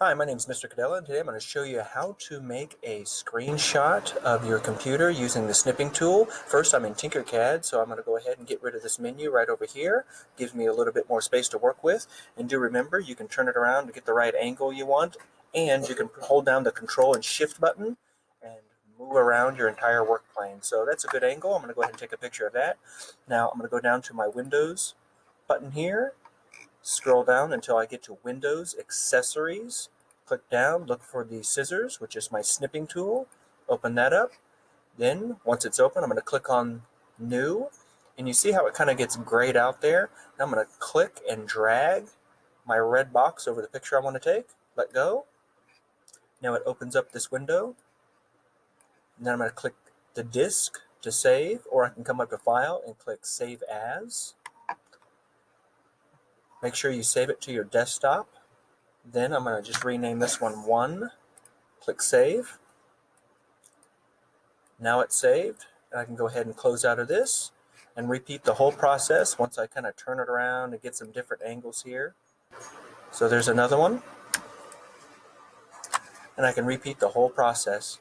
Hi, my name is Mr. Codilla, and today I'm going to show you how to make a screenshot of your computer using the snipping tool. First, I'm in Tinkercad, so I'm going to go ahead and get rid of this menu right over here. Gives me a little bit more space to work with. And do remember, you can turn it around to get the right angle you want, and you can hold down the Control and Shift button and move around your entire work plane. So that's a good angle. I'm going to go ahead and take a picture of that. Now, I'm going to go down to my Windows button here. Scroll down until I get to Windows Accessories. Click down, look for the scissors, which is my snipping tool. Open that up. Then, once it's open, I'm going to click on New. And you see how it kind of gets grayed out there? Now I'm going to click and drag my red box over the picture I want to take. Let go. Now it opens up this window. And then I'm going to click the disk to save, or I can come up to File and click Save As. Make sure you save it to your desktop. Then I'm going to just rename this one 1. Click Save. Now it's saved. And I can go ahead and close out of this and repeat the whole process once I kind of turn it around and get some different angles here. So there's another one. And I can repeat the whole process.